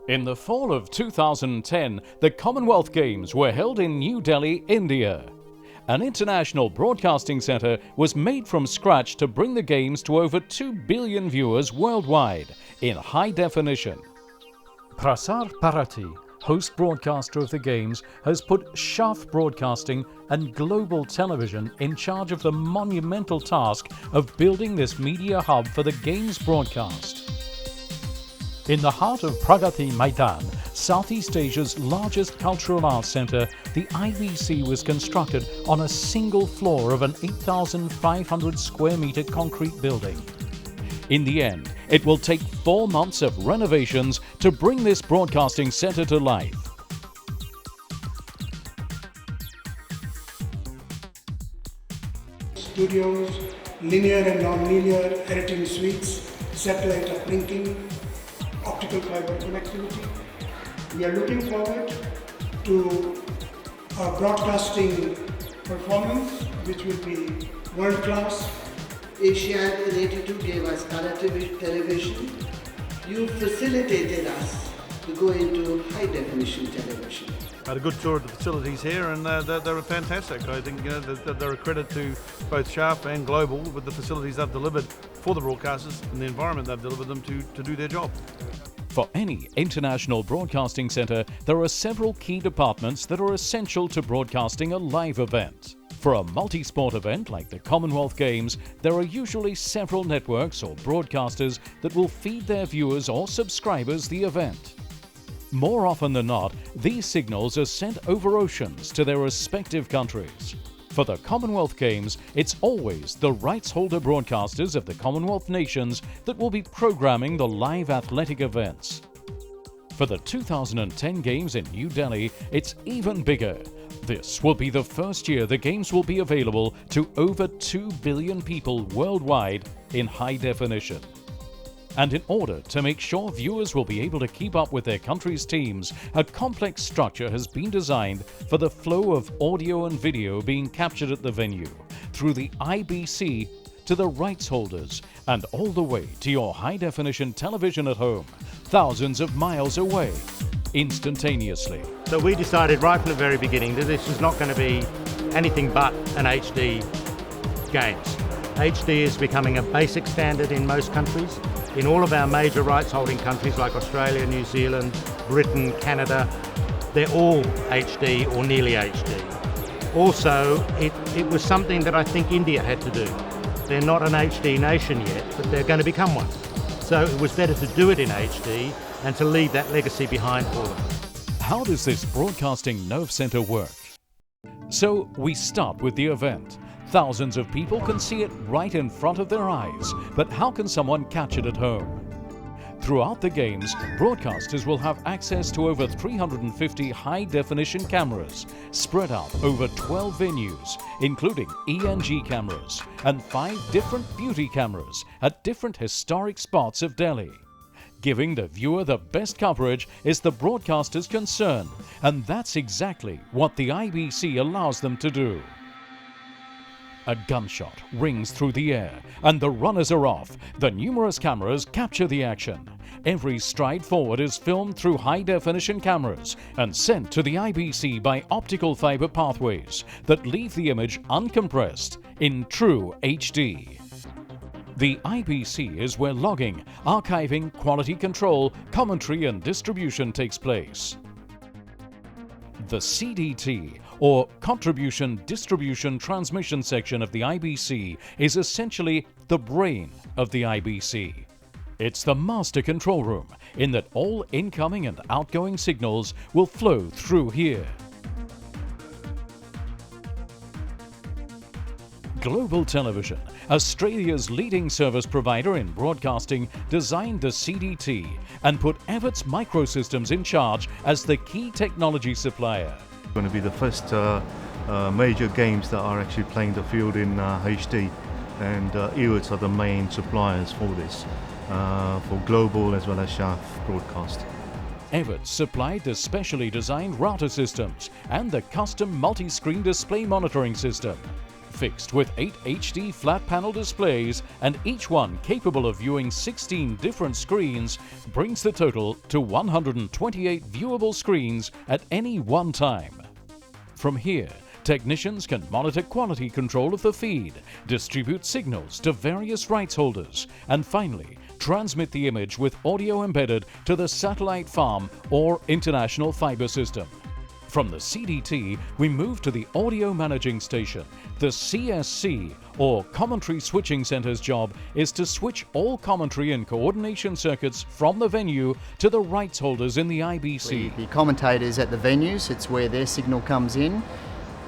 In the fall of 2010, the Commonwealth Games were held in New Delhi, India. An international broadcasting centre was made from scratch to bring the Games to over 2 billion viewers worldwide in high definition. Prasar Bharati, host broadcaster of the Games, has put Shaf Broadcasting and Global Television in charge of the monumental task of building this media hub for the Games broadcast. In the heart of Pragati Maidan, Southeast Asia's largest cultural arts centre, the IBC was constructed on a single floor of an 8,500 square metre concrete building. In the end, it will take 4 months of renovations to bring this broadcasting centre to life. Studios, linear and non-linear editing suites, satellite uplinking, optical fiber connectivity. We are looking forward to a broadcasting performance which will be world-class. Asiad in 82 gave us color television. You facilitated us to go into high-definition television. I had a good tour of the facilities here, and they're fantastic. I think they're a credit to both Shaf and Global with the facilities they've delivered for the broadcasters and the environment they've delivered them to do their job. For any international broadcasting centre, there are several key departments that are essential to broadcasting a live event. For a multi-sport event like the Commonwealth Games, there are usually several networks or broadcasters that will feed their viewers or subscribers the event. More often than not, these signals are sent over oceans to their respective countries. For the Commonwealth Games, it's always the rights holder broadcasters of the Commonwealth nations that will be programming the live athletic events. For the 2010 Games in New Delhi, it's even bigger. This will be the first year the Games will be available to over 2 billion people worldwide in high definition. And in order to make sure viewers will be able to keep up with their country's teams, a complex structure has been designed for the flow of audio and video being captured at the venue, through the IBC to the rights holders, and all the way to your high-definition television at home, thousands of miles away, instantaneously. So we decided right from the very beginning that this was not going to be anything but an HD Games. HD is becoming a basic standard in most countries. In all of our major rights holding countries like Australia, New Zealand, Britain, Canada, they're all HD or nearly HD. Also, it was something that I think India had to do. They're not an HD nation yet, but they're going to become one. So it was better to do it in HD and to leave that legacy behind for them. How does this broadcasting nerve centre work? So we start with the event. Thousands of people can see it right in front of their eyes, but how can someone catch it at home? Throughout the Games, broadcasters will have access to over 350 high-definition cameras spread out over 12 venues, including ENG cameras and 5 different beauty cameras at different historic spots of Delhi. Giving the viewer the best coverage is the broadcaster's concern, and that's exactly what the IBC allows them to do. A gunshot rings through the air and the runners are off. The numerous cameras capture the action. Every stride forward is filmed through high-definition cameras and sent to the IBC by optical fiber pathways that leave the image uncompressed in true HD. The IBC is where logging, archiving, quality control, commentary and distribution takes place. The CDT, or Contribution Distribution Transmission section of the IBC, is essentially the brain of the IBC. It's the master control room, in that all incoming and outgoing signals will flow through here. Global Television, Australia's leading service provider in broadcasting, designed the CDT and put Everts Microsystems in charge as the key technology supplier. Going to be the first major games that are actually playing the field in HD, and Everts are the main suppliers for this, for Global as well as Shaf Broadcast. Everts supplied the specially designed router systems and the custom multi-screen display monitoring system. fixed with 8 HD flat panel displays and each one capable of viewing 16 different screens, brings the total to 128 viewable screens at any one time. From here, technicians can monitor quality control of the feed, distribute signals to various rights holders, and finally, transmit the image with audio embedded to the satellite farm or international fiber system. From the CDT, we move to the audio managing station. The CSC, or Commentary Switching Center's job, is to switch all commentary and coordination circuits from the venue to the rights holders in the IBC. The commentators at the venues, it's where their signal comes in.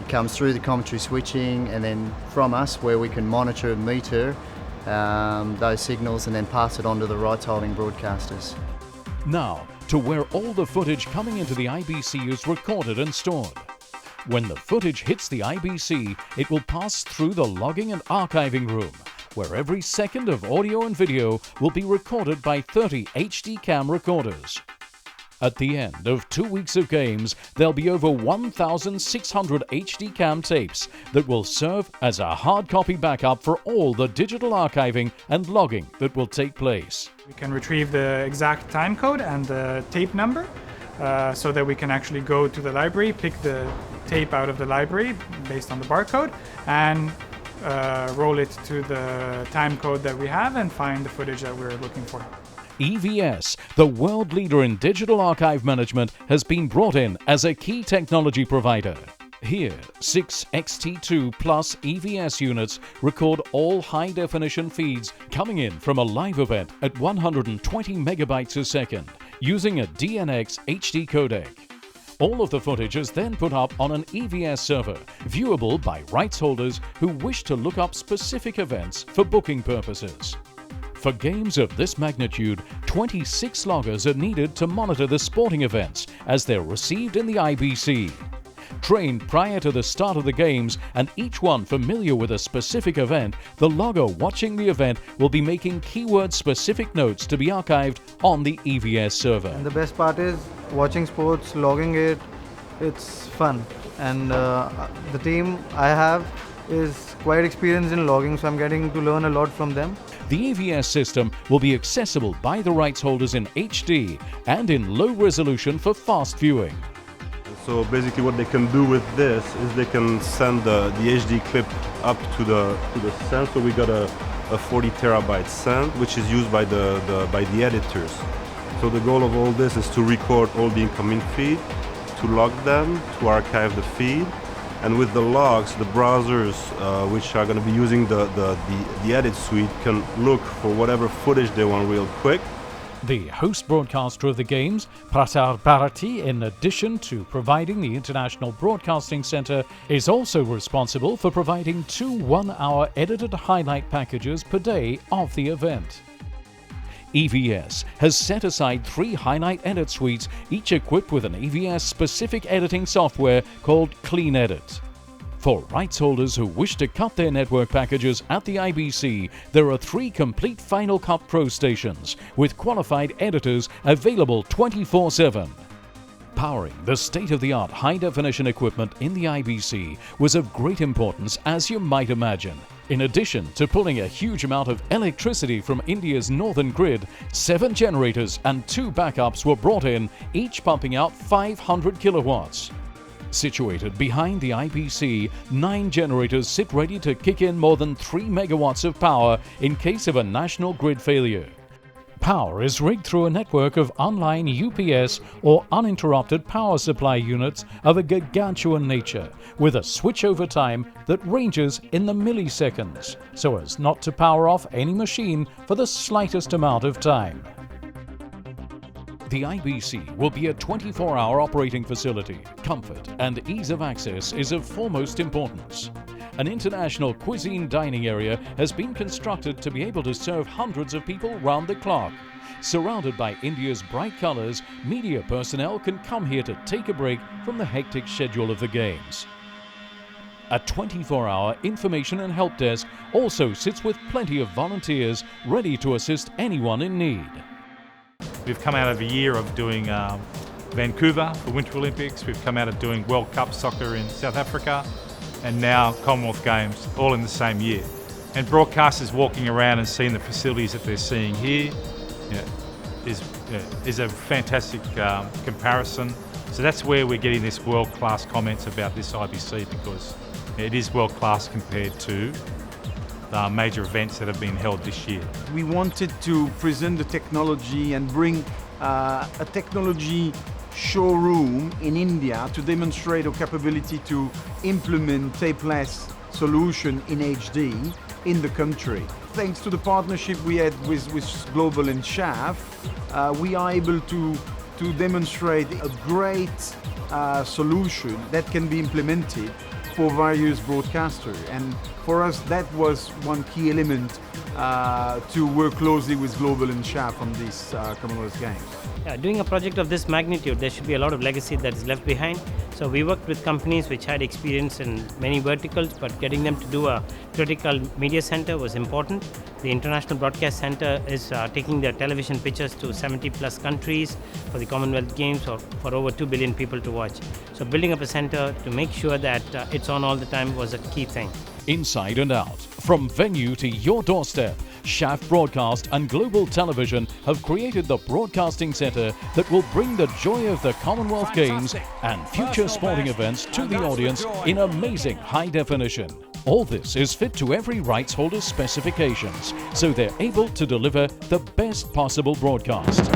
It comes through the commentary switching, and then from us, where we can monitor and meter those signals and then pass it on to the rights holding broadcasters. Now, to where all the footage coming into the IBC is recorded and stored. When the footage hits the IBC, it will pass through the logging and archiving room, where every second of audio and video will be recorded by 30 HD cam recorders. At the end of 2 weeks of games, there'll be over 1,600 HD cam tapes that will serve as a hard copy backup for all the digital archiving and logging that will take place. We can retrieve the exact time code and the tape number so that we can actually go to the library, pick the tape out of the library based on the barcode, and roll it to the time code that we have and find the footage that we're looking for. EVS, the world leader in digital archive management, has been brought in as a key technology provider. Here, 6 XT2 Plus EVS units record all high-definition feeds coming in from a live event at 120 megabytes a second using a DNX HD codec. All of the footage is then put up on an EVS server, viewable by rights holders who wish to look up specific events for booking purposes. For games of this magnitude, 26 loggers are needed to monitor the sporting events as they're received in the IBC. Trained prior to the start of the games and each one familiar with a specific event, the logger watching the event will be making keyword-specific notes to be archived on the EVS server. And the best part is watching sports, logging it, it's fun. And the team I have is quite experienced in logging, so I'm getting to learn a lot from them. The EVS system will be accessible by the rights holders in HD and in low resolution for fast viewing. So basically what they can do with this is they can send the HD clip up to the send. So we got a 40 terabyte send, which is used by the editors. So the goal of all this is to record all the incoming feed, to log them, to archive the feed. And with the logs, the browsers which are going to be using the edit suite can look for whatever footage they want real quick. The host broadcaster of the games, Prasar Bharati, in addition to providing the International Broadcasting Centre, is also responsible for providing 2 one-hour edited highlight packages per day of the event. EVS has set aside 3 highlight edit suites, each equipped with an EVS-specific editing software called Clean Edit. For rights holders who wish to cut their network packages at the IBC, there are 3 complete Final Cut Pro stations with qualified editors available 24/7. Powering the state-of-the-art high-definition equipment in the IBC was of great importance, as you might imagine. In addition to pulling a huge amount of electricity from India's northern grid, 7 generators and 2 backups were brought in, each pumping out 500 kilowatts. Situated behind the IBC, 9 generators sit ready to kick in more than 3 megawatts of power in case of a national grid failure. Power is rigged through a network of online UPS or uninterrupted power supply units of a gargantuan nature, with a switchover time that ranges in the milliseconds, so as not to power off any machine for the slightest amount of time. The IBC will be a 24-hour operating facility. Comfort and ease of access is of foremost importance. An international cuisine dining area has been constructed to be able to serve hundreds of people round the clock. Surrounded by India's bright colours, media personnel can come here to take a break from the hectic schedule of the Games. A 24-hour information and help desk also sits with plenty of volunteers ready to assist anyone in need. We've come out of a year of doing Vancouver for Winter Olympics. We've come out of doing World Cup soccer in South Africa. and now Commonwealth Games, all in the same year. And broadcasters walking around and seeing the facilities that they're seeing here is a fantastic comparison. So that's where we're getting this world-class comments about this IBC, because it is world-class compared to the major events that have been held this year. We wanted to present the technology and bring a technology showroom in India to demonstrate our capability to implement tapeless solution in HD in the country. Thanks to the partnership we had with Global and Shaf, we are able to demonstrate a great solution that can be implemented for various broadcasters. And for us, that was one key element to work closely with Global and Shaf on these Commonwealth Games. Yeah, doing a project of this magnitude, there should be a lot of legacy that is left behind. So we worked with companies which had experience in many verticals, but getting them to do a critical media center was important. The International Broadcast Center is taking their television pictures to 70 plus countries for the Commonwealth Games, or for over 2 billion people to watch. So building up a center to make sure that it's on all the time was a key thing. Inside and out, from venue to your doorstep, Shaf Broadcast and Global Television have created the broadcasting centre that will bring the joy of the Commonwealth Games and future sporting events to the audience in amazing high definition. All this is fit to every rights holder's specifications, so they're able to deliver the best possible broadcast.